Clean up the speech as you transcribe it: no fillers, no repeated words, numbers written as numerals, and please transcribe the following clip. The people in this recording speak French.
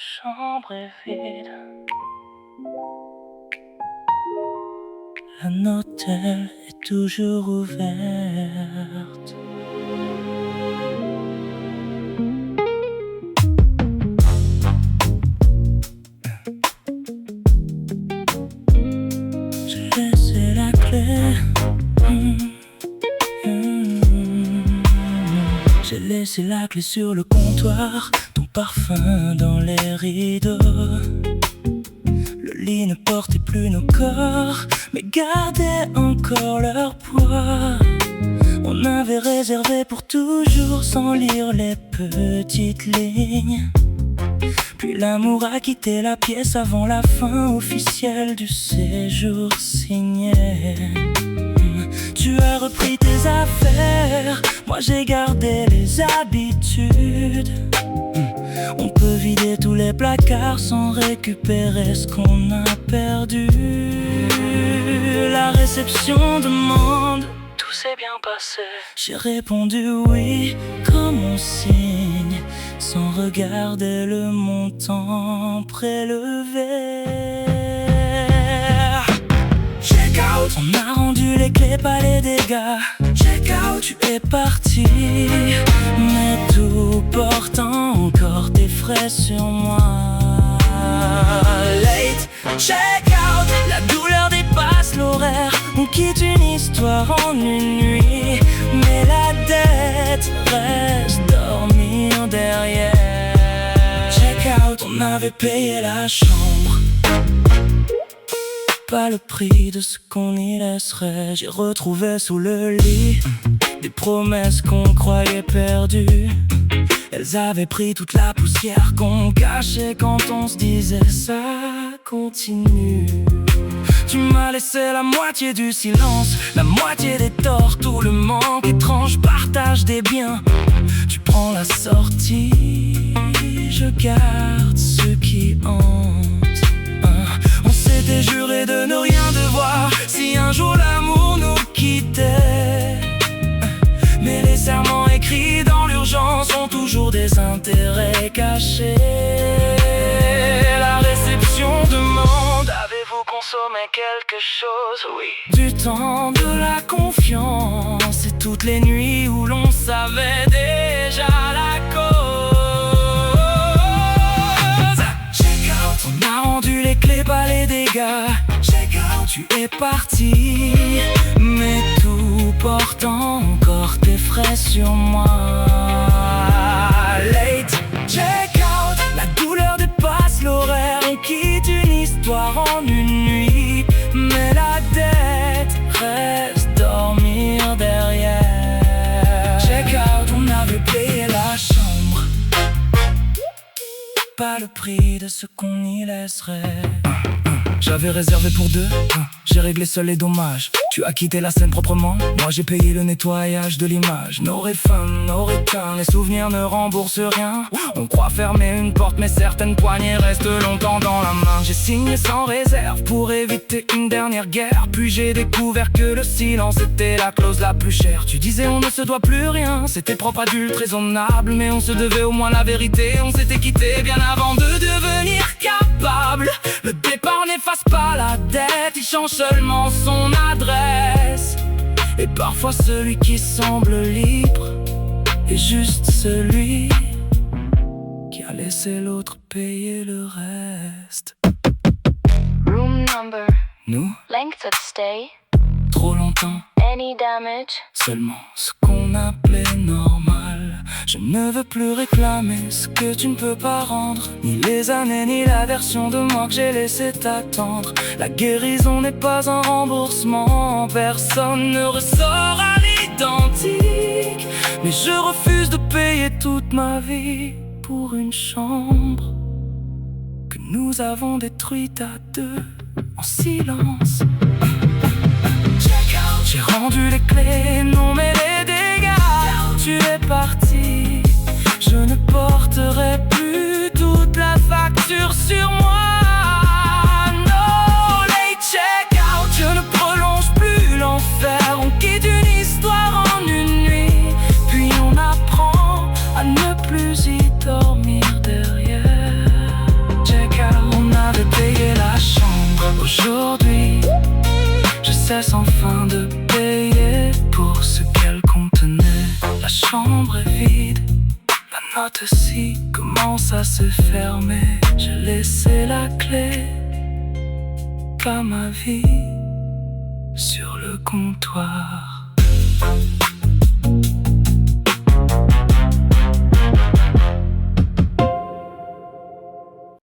chambre est vide. La Notel est toujours ouverte. J'ai laissé la clé. J'ai laissé la clé sur le comptoir, ton parfum dans les rideaux. Le lit ne portait plus nos corps, mais gardait encore leur poids. On avait réservé pour toujours sans lire les petites lignes. Puis l'amour a quitté la pièce avant la fin officielle du séjour signé. Tu as repris tes affaires, moi j'ai gardé les habitudes. On peut vider tous les placards sans récupérer ce qu'on a perdu. La réception demande: tout s'est bien passé? J'ai répondu oui, comme on signe, sans regarder le montant prélevé. Check out, on a rendu les clés, pas les dégâts. Check out, tu es parti, mais tout portant encore tes frais sur moi. Late, check out, la douleur dépasse l'horaire. On quitte une histoire en une nuit, mais la dette reste dormir derrière. Check out, on avait payé la chambre, pas le prix de ce qu'on y laisserait. J'ai retrouvé sous le lit des promesses qu'on croyait perdues. Elles avaient pris toute la poussière qu'on cachait quand on se disait ça continue. Tu m'as laissé la moitié du silence, la moitié des torts, tout le manque étrange, partage des biens. Tu prends la sortie, je garde ce qui hante. On s'était juré de ne rien devoir si un jour l'amour nous quittait. Mais les serments écrits dans l'urgence ont toujours des intérêts cachés. La réception demande: avez-vous consommé quelque chose? Oui. Du temps, de la confiance et toutes les nuits où l'on savait déjà la cause. Check out, on a rendu les clés, pas les dégâts. Check out, tu es parti, mais tout portant encore tes frais sur moi. Late, check out, la douleur dépasse l'horaire. On quitte une histoire en une nuit, mais la dette reste dormir derrière. Check out, on avait payé la chambre, pas le prix de ce qu'on y laisserait. J'avais réservé pour deux, j'ai réglé seul les dommages. Tu as quitté la scène proprement, moi j'ai payé le nettoyage de l'image. No refund, no return, les souvenirs ne remboursent rien. On croit fermer une porte mais certaines poignées restent longtemps dans la main. J'ai signé sans réserve pour éviter une dernière guerre. Puis j'ai découvert que le silence était la clause la plus chère. Tu disais on ne se doit plus rien, c'était propre, adulte, raisonnable. Mais on se devait au moins la vérité, on s'était quitté bien avant de devenir capable. Le départ n'efface pas la dette, il change seulement son adresse. Et parfois celui qui semble libre est juste celui qui a laissé l'autre payer le reste. Room number, Nous, length of stay, trop longtemps, any damage, seulement ce qu'on appelait normal. Je ne veux plus réclamer ce que tu ne peux pas rendre, ni les années, ni la version de moi que j'ai laissé t'attendre. La guérison n'est pas un remboursement, personne ne ressort à l'identique. Mais je refuse de payer toute ma vie pour une chambre que nous avons détruite à deux, en silence. J'ai rendu les clés, non mais les dégâts. Tu es parti, je ne porterai plus toute la facture sur moi. No, late check out, je ne prolonge plus l'enfer. On quitte une histoire en une nuit, puis on apprend à ne plus y dormir derrière. enfin de payer pour ce qu'elle contenait. La chambre est vide, la note aussi commence à se fermer. J'ai laissé la clé, pas ma vie, sur le comptoir.